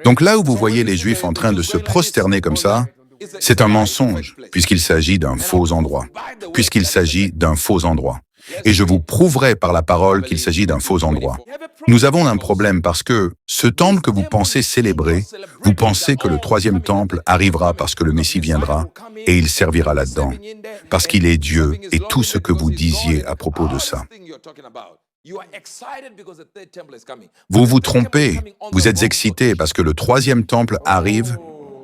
Donc là où vous voyez les Juifs en train de se prosterner comme ça, c'est un mensonge, puisqu'il s'agit d'un faux endroit. Puisqu'il s'agit d'un faux endroit. Et je vous prouverai par la parole qu'il s'agit d'un faux endroit. Nous avons un problème parce que ce temple que vous pensez célébrer, vous pensez que le troisième temple arrivera parce que le Messie viendra et il servira là-dedans. Parce qu'il est Dieu et tout ce que vous disiez à propos de ça. Vous vous trompez, vous êtes excités parce que le troisième temple arrive,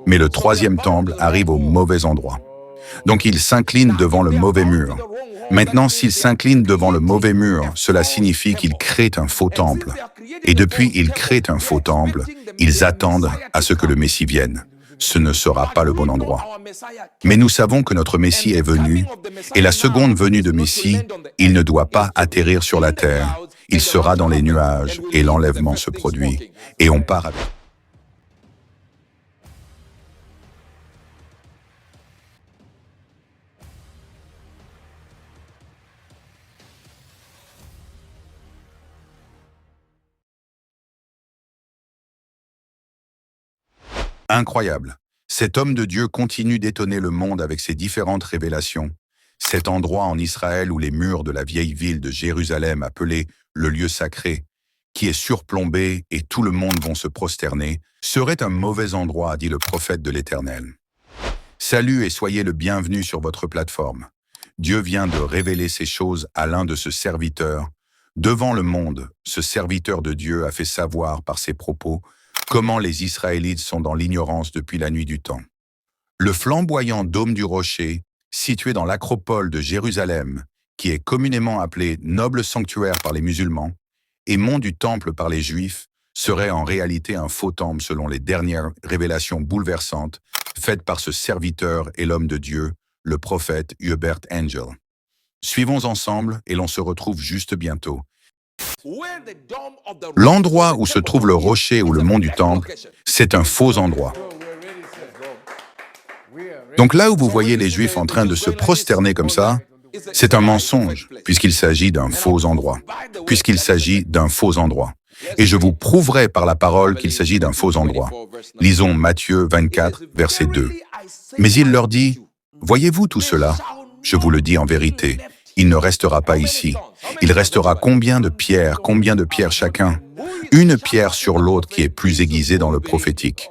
mais le troisième temple arrive au mauvais endroit. Donc il s'incline devant le mauvais mur. Maintenant, s'il s'incline devant le mauvais mur, cela signifie qu'il crée un faux temple. Et depuis ils créent un faux temple, ils attendent à ce que le Messie vienne. Ce ne sera pas le bon endroit. Mais nous savons que notre Messie est venu, et la seconde venue de Messie, il ne doit pas atterrir sur la terre, il sera dans les nuages, et l'enlèvement se produit, et on part avec. Incroyable. Cet homme de Dieu continue d'étonner le monde avec ses différentes révélations. Cet endroit en Israël où les murs de la vieille ville de Jérusalem, appelé le lieu sacré, qui est surplombé et tout le monde vont se prosterner, serait un mauvais endroit, dit le prophète de l'Éternel. Salut et soyez le bienvenu sur votre plateforme. Dieu vient de révéler ces choses à l'un de ses serviteurs. Devant le monde, ce serviteur de Dieu a fait savoir par ses propos comment les Israélites sont dans l'ignorance depuis la nuit du temps. Le flamboyant dôme du rocher, situé dans l'acropole de Jérusalem, qui est communément appelé noble sanctuaire par les musulmans, et mont du temple par les Juifs, serait en réalité un faux temple selon les dernières révélations bouleversantes faites par ce serviteur et l'homme de Dieu, le prophète Hubert Angel. Suivons ensemble et l'on se retrouve juste bientôt. L'endroit où se trouve le rocher ou le mont du temple, c'est un faux endroit. Donc là où vous voyez les Juifs en train de se prosterner comme ça, c'est un mensonge, puisqu'il s'agit d'un faux endroit. Puisqu'il s'agit d'un faux endroit. Et je vous prouverai par la parole qu'il s'agit d'un faux endroit. Lisons Matthieu 24, verset 2. Mais il leur dit, « Voyez-vous tout cela? Je vous le dis en vérité, il ne restera pas ici. Il restera combien de pierres chacun? Une pierre sur l'autre qui est plus aiguisée dans le prophétique. »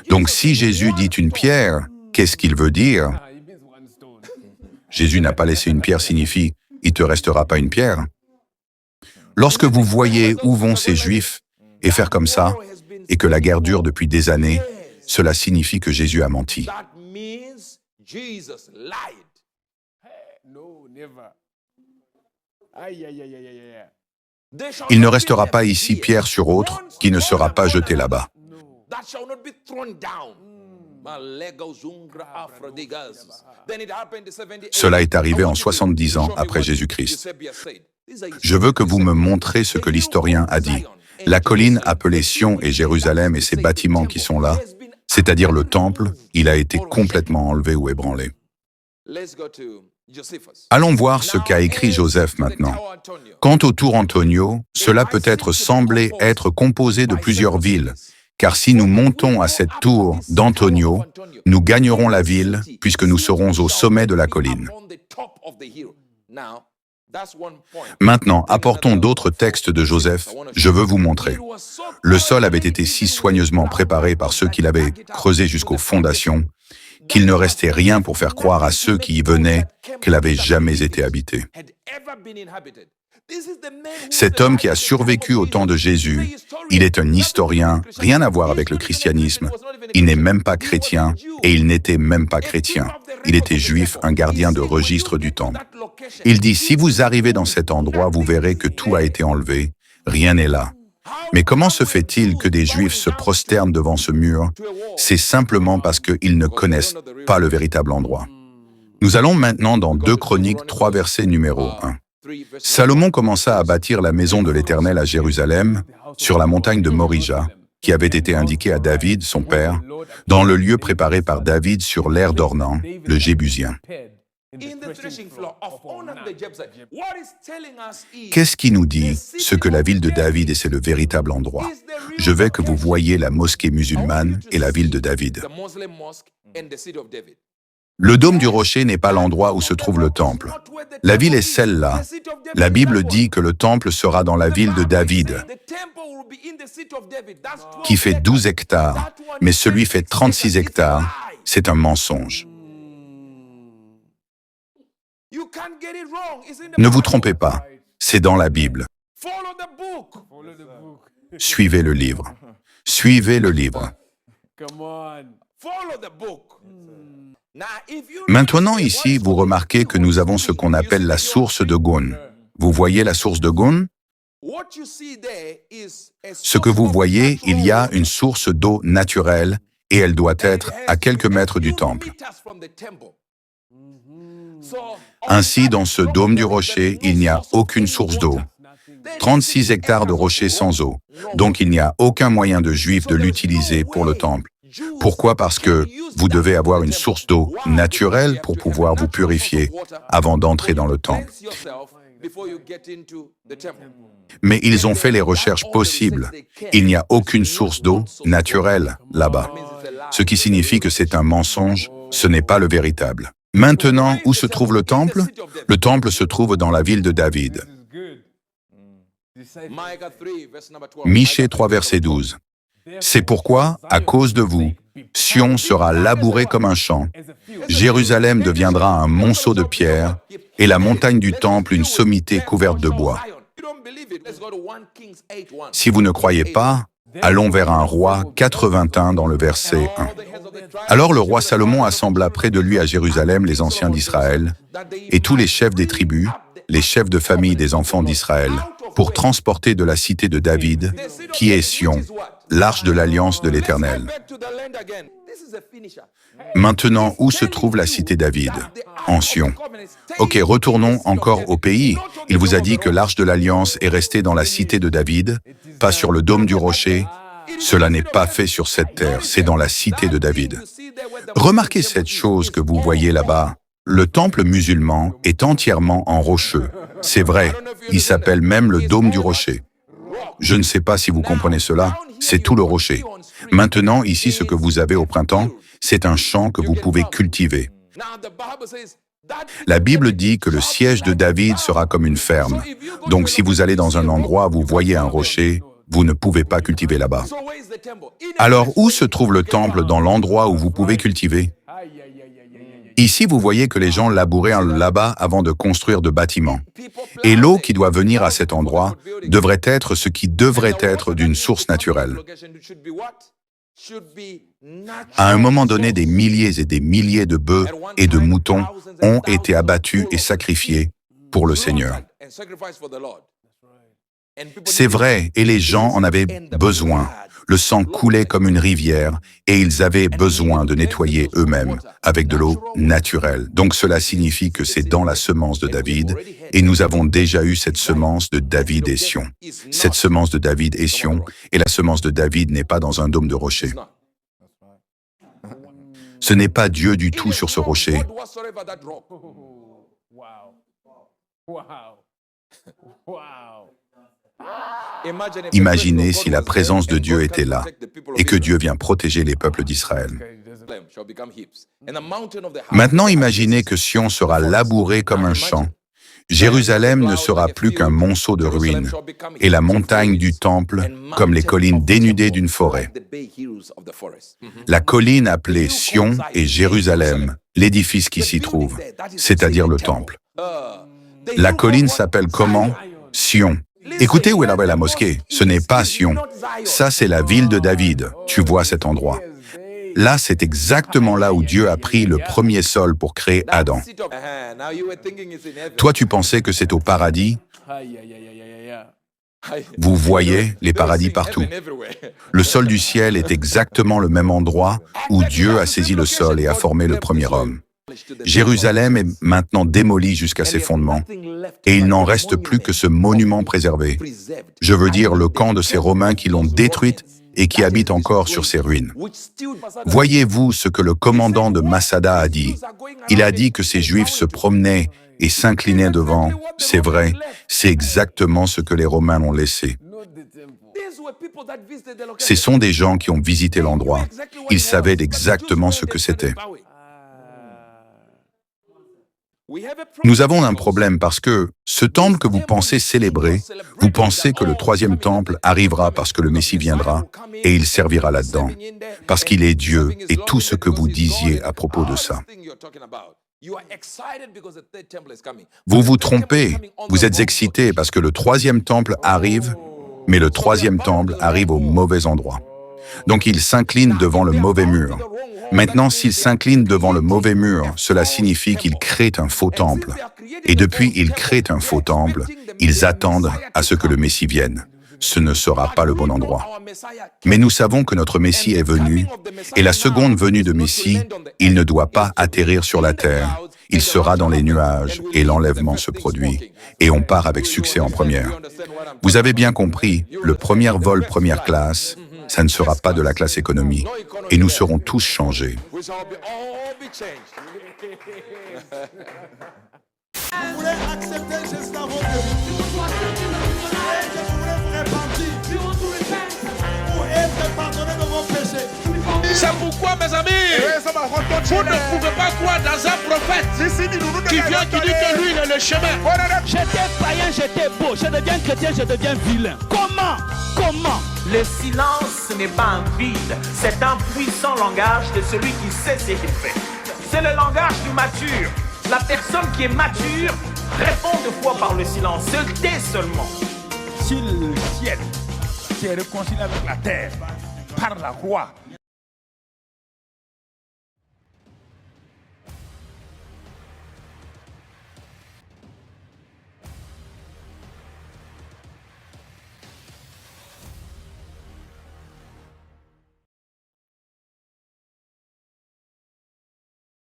Donc si Jésus dit une pierre, qu'est-ce qu'il veut dire? Jésus n'a pas laissé une pierre signifie « il ne te restera pas une pierre ». Lorsque vous voyez où vont ces Juifs et faire comme ça, et que la guerre dure depuis des années, cela signifie que Jésus a menti. Il ne restera pas ici pierre sur autre qui ne sera pas jeté là-bas. Cela est arrivé en 70 ans après Jésus-Christ. Je veux que vous me montrez ce que l'historien a dit. La colline appelée Sion et Jérusalem et ses bâtiments qui sont là, c'est-à-dire le temple, il a été complètement enlevé ou ébranlé. Allons voir ce qu'a écrit Joseph maintenant. Quant au Tour Antonio, cela peut être semblé être composé de plusieurs villes, car si nous montons à cette tour d'Antonio, nous gagnerons la ville puisque nous serons au sommet de la colline. Maintenant, apportons d'autres textes de Joseph, je veux vous montrer. Le sol avait été si soigneusement préparé par ceux qui l'avaient creusé jusqu'aux fondations, qu'il ne restait rien pour faire croire à ceux qui y venaient qu'elle n'avait jamais été habitée. Cet homme qui a survécu au temps de Jésus, il est un historien, rien à voir avec le christianisme. Il n'est même pas chrétien et il n'était même pas chrétien. Il était juif, un gardien de registre du temple. Il dit, si vous arrivez dans cet endroit, vous verrez que tout a été enlevé, rien n'est là. Mais comment se fait-il que des Juifs se prosternent devant ce mur? C'est simplement parce qu'ils ne connaissent pas le véritable endroit. Nous allons maintenant dans 2 Chroniques 3 verset numéro 1. Salomon commença à bâtir la maison de l'Éternel à Jérusalem, sur la montagne de Morija, qui avait été indiquée à David, son père, dans le lieu préparé par David sur l'aire d'Ornan, le Jébusien. Qu'est-ce qui nous dit ce que la ville de David et c'est le véritable endroit? je veux que vous voyiez la mosquée musulmane et la ville de David. Le dôme du rocher n'est pas l'endroit où se trouve le temple. La ville est celle-là. La Bible dit que le temple sera dans la ville de David, qui fait 12 hectares, mais celui fait 36 hectares. C'est un mensonge. Ne vous trompez pas, c'est dans la Bible. Suivez le livre. Suivez le livre. Maintenant, ici, vous remarquez que nous avons ce qu'on appelle la source de Gun. Vous voyez la source de Gun? Ce que vous voyez, il y a une source d'eau naturelle et elle doit être à quelques mètres du temple. Ainsi, dans ce dôme du rocher, il n'y a aucune source d'eau. 36 hectares de rocher sans eau. Donc il n'y a aucun moyen de Juifs de l'utiliser pour le temple. Pourquoi? Parce que vous devez avoir une source d'eau naturelle pour pouvoir vous purifier avant d'entrer dans le temple. Mais ils ont fait les recherches possibles. Il n'y a aucune source d'eau naturelle là-bas. Ce qui signifie que c'est un mensonge, ce n'est pas le véritable. Maintenant, où se trouve le temple? Le temple se trouve dans la ville de David. Michée 3, verset 12. C'est pourquoi, à cause de vous, Sion sera labouré comme un champ, Jérusalem deviendra un monceau de pierre, et la montagne du temple une sommité couverte de bois. Si vous ne croyez pas, allons vers un roi 81 dans le verset 1. Alors le roi Salomon assembla près de lui à Jérusalem les anciens d'Israël et tous les chefs des tribus, les chefs de famille des enfants d'Israël, pour transporter de la cité de David, qui est Sion, l'arche de l'alliance de l'Éternel. Maintenant, où se trouve la cité David? En Sion. Ok, retournons encore au pays. Il vous a dit que l'arche de l'alliance est restée dans la cité de David, pas sur le dôme du rocher. Cela n'est pas fait sur cette terre, c'est dans la cité de David. Remarquez cette chose que vous voyez là-bas. Le temple musulman est entièrement en rocheux. C'est vrai, il s'appelle même le dôme du rocher. Je ne sais pas si vous comprenez cela, c'est tout le rocher. Maintenant, ici, ce que vous avez au printemps, c'est un champ que vous pouvez cultiver. La Bible dit que le siège de David sera comme une ferme. Donc, si vous allez dans un endroit où vous voyez un rocher, vous ne pouvez pas cultiver là-bas. Alors, où se trouve le temple dans l'endroit où vous pouvez cultiver? Ici, vous voyez que les gens labouraient là-bas avant de construire de bâtiments. Et l'eau qui doit venir à cet endroit devrait être ce qui devrait être d'une source naturelle. À un moment donné, des milliers et des milliers de bœufs et de moutons ont été abattus et sacrifiés pour le Seigneur. C'est vrai, et les gens en avaient besoin. Le sang coulait comme une rivière, et ils avaient besoin de nettoyer eux-mêmes avec de l'eau naturelle. Donc cela signifie que c'est dans la semence de David, et nous avons déjà eu cette semence de David et Sion. Cette semence de David et Sion, et la semence de David n'est pas dans un dôme de rocher. Ce n'est pas Dieu du tout sur ce rocher. Imaginez si la présence de Dieu était là et que Dieu vient protéger les peuples d'Israël. Maintenant, imaginez que Sion sera labouré comme un champ. Jérusalem ne sera plus qu'un monceau de ruines et la montagne du temple comme les collines dénudées d'une forêt. La colline appelée Sion et Jérusalem, l'édifice qui s'y trouve, c'est-à-dire le temple. La colline s'appelle comment? Sion. Écoutez où est la mosquée. Ce n'est pas Sion. Ça, c'est la ville de David. Tu vois cet endroit. Là, c'est exactement là où Dieu a pris le premier sol pour créer Adam. Toi, tu pensais que c'est au paradis? Vous voyez les paradis partout. Le sol du ciel est exactement le même endroit où Dieu a saisi le sol et a formé le premier homme. Jérusalem est maintenant démolie jusqu'à ses fondements, et il n'en reste plus que ce monument préservé. Je veux dire le camp de ces Romains qui l'ont détruite et qui habitent encore sur ses ruines. Voyez-vous ce que le commandant de Masada a dit? Il a dit que ces Juifs se promenaient et s'inclinaient devant. C'est vrai, c'est exactement ce que les Romains ont laissé. Ce sont des gens qui ont visité l'endroit. Ils savaient exactement ce que c'était. Nous avons un problème parce que ce temple que vous pensez célébrer, vous pensez que le troisième temple arrivera parce que le Messie viendra et il servira là-dedans, parce qu'il est Dieu et tout ce que vous disiez à propos de ça. Vous vous trompez, vous êtes excités parce que le troisième temple arrive, mais le troisième temple arrive au mauvais endroit. Donc il s'incline devant le mauvais mur. Maintenant, s'il s'incline devant le mauvais mur, cela signifie qu'il crée un faux temple. Et depuis ils créent un faux temple, ils attendent à ce que le Messie vienne. Ce ne sera pas le bon endroit. Mais nous savons que notre Messie est venu, et la seconde venue de Messie, il ne doit pas atterrir sur la terre. Il sera dans les nuages, et l'enlèvement se produit, et on part avec succès en première. Vous avez bien compris, le premier vol première classe, ça ne sera pas de la classe économie, et nous serons tous changés. Vous voulez accepter Jésus dans votre vie. Je voulais vous repentir pour être pardonné de vos péchés. C'est pourquoi, mes amis, vous ne pouvez pas croire dans un prophète qui vient, qui dit que lui, il est le chemin. J'étais païen, j'étais beau. Je deviens chrétien, je deviens vilain. Comment? Le silence n'est pas un vide, c'est un puissant langage de celui qui sait ce qu'il fait. C'est le langage du mature. La personne qui est mature répond de fois par le silence, se tait seulement. Si le ciel s'est réconcilié avec la terre par la croix,